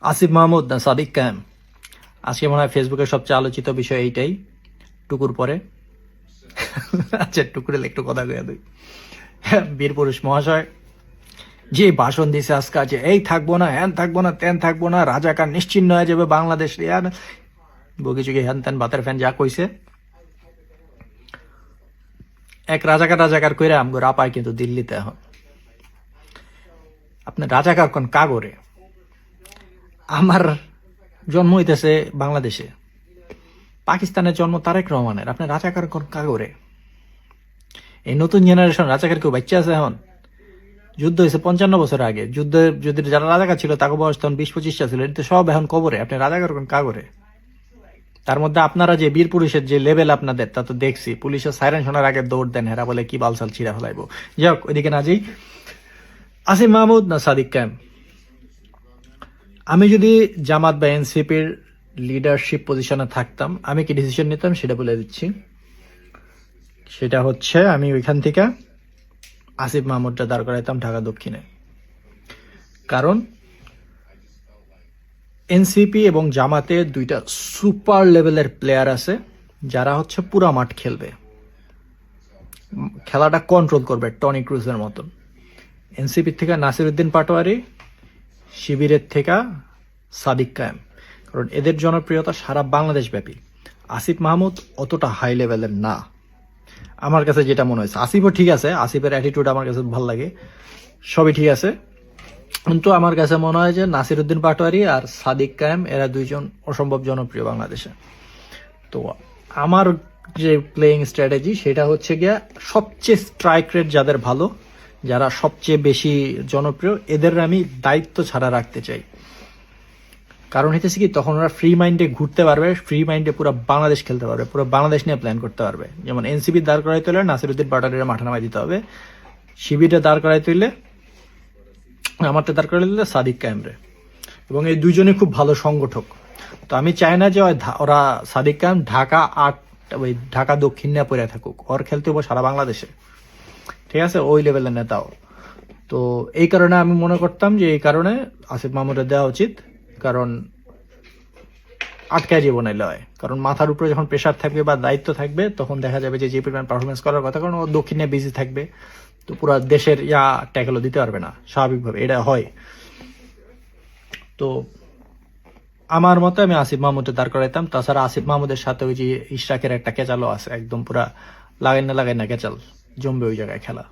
আসিফ মাহমুদ না সাদিক কায়েম? আজকে মনে হয় ফেসবুকের সবচেয়ে আলোচিত বিষয় এইটাই, টুকুর পরে। আচ্ছা, টুকুরের একটু কথা কয়ে দিই। বীর পুরুষ মহাশয় যে ভাষণ দিছে আজকে, যে এই থাকবো না, হ্যান থাকবো না, তেন থাকবো না, রাজাকার নিশ্চিন্ন হয়ে যাবে বাংলাদেশ, বগি চুকি হ্যান তেন বাতের ফ্যান যা কইছে, এক রাজাকার কইরা আমগো রাপায় কিন্তু দিল্লিতে। এখন আপনি রাজাকার কোন কাগরে? আমার জন্ম হইতেছে বাংলাদেশে, পাকিস্তানের জন্ম তারেক রহমানের, আপনি রাজাকার কোন কাগরে? এই নতুন জেনারেশন রাজাকার কেউ বাচ্চা আছে? এখন যুদ্ধ হয়েছে 55 বছর আগে, যুদ্ধে যদি যারা রাজাকার ছিল তাকে বয়স তখন 20-25টা ছিল, এটা সব এখন কবরে। আপনি রাজাকার কোন কাগরে? তার মধ্যে আপনারা যে বীর পুরুষের যে লেভেল আপনাদের, তা তো দেখছি। পুলিশের সাইরেন শোনার আগে দৌড় দেন, হেরা বলে কি বালসাল ছিঁড়া ফেলাইবো। যাই হোক, ওইদিকে না যাই। আসিফ মাহমুদ না সাদিক কায়েম? আমি যদি জামাত বা এনসিপির লিডারশিপ পজিশনে থাকতাম, আমি কি ডিসিশন নিতাম সেটা বলে দিচ্ছি। সেটা হচ্ছে, আমি ওইখান থেকে আসিফ মাহমুদটা দাঁড় করাইতাম ঢাকা দক্ষিণে। কারণ এনসিপি এবং জামাতে দুইটা সুপার লেভেলের প্লেয়ার আছে, যারা হচ্ছে পুরা মাঠ খেলবে, খেলাটা কন্ট্রোল করবে টনি ক্রুজের মতন। এনসিপির থেকে নাসিরউদ্দিন পাটোয়ারি, শিবিরের থেকে সাদিক কায়েম। কারণ এদের জনপ্রিয়তা সারা বাংলাদেশ ব্যাপী। আসিফ মাহমুদ অতটা হাই লেভেলের না আমার কাছে যেটা মনে হয়েছে। আসিফও ঠিক আছে, আসিফের অ্যাটিটিউড আমার কাছে ভালো লাগে, সবই ঠিক আছে, কিন্তু আমার কাছে মনে হয় যে নাসিরউদ্দিন পাটোয়ারি আর সাদিক কায়েম এরা দুইজন অসম্ভব জনপ্রিয় বাংলাদেশে। তো আমার যে প্লেয়িং স্ট্র্যাটেজি সেটা হচ্ছে গিয়া, সবচেয়ে স্ট্রাইক রেট যাদের ভালো, যারা সবচেয়ে বেশি জনপ্রিয়, এদের আমি দায়িত্ব ছাড়া রাখতে চাই। কারণ হইতেছে কি, তখন ওরা ফ্রি মাইন্ডে ঘুরতে পারবে, ফ্রি মাইন্ডে পুরো বাংলাদেশ খেলতে পারবে, পুরো বাংলাদেশ নিয়ে প্ল্যান করতে পারবে। যেমন এনসিপি দাঁড় করাই তুলে নাসিরউদ্দিন পাটোয়ারির মাঠে নামাই দিতে হবে, শিবিরে দাঁড় করাই তুললে, আমারটা দাঁড় করাই দিলে সাদিক কায়েমরে। এবং এই দুইজনে খুব ভালো সংগঠক। তো আমি চাই না যে ওরা সাদিক কায়েম ঢাকা দক্ষিণ নিয়ে পড়ে থাকুক, ওর খেলতে হবে সারা বাংলাদেশে, ঠিক আছে, ওই লেভেলের নেতাও। তো এই কারণে আমি মনে করতাম যে এই কারণে আসিফ মাহমুদের দেওয়া উচিত। কারণ আটকায় জীবন এলে হয়, কারণ মাথার উপরে যখন প্রেশার থাকবে বা দায়িত্ব থাকবে, তখন দেখা যাবে যে পরিমাণ পারফরমেন্স করার কথা, কারণ ও দক্ষিণে বিজি থাকবে, তো পুরো দেশের ট্যাকেলও দিতে পারবে না স্বাভাবিকভাবে, এটা হয়। তো আমার মতে আমি আসিফ মাহমুদের দাঁড় করাইতাম। তাছাড়া আসিফ মাহমুদের সাথে ওই যে ইশরাকের একটা কেচালও আছে, একদম পুরা লাগাই না কেচাল, জমবে ওই জায়গায় খেলা।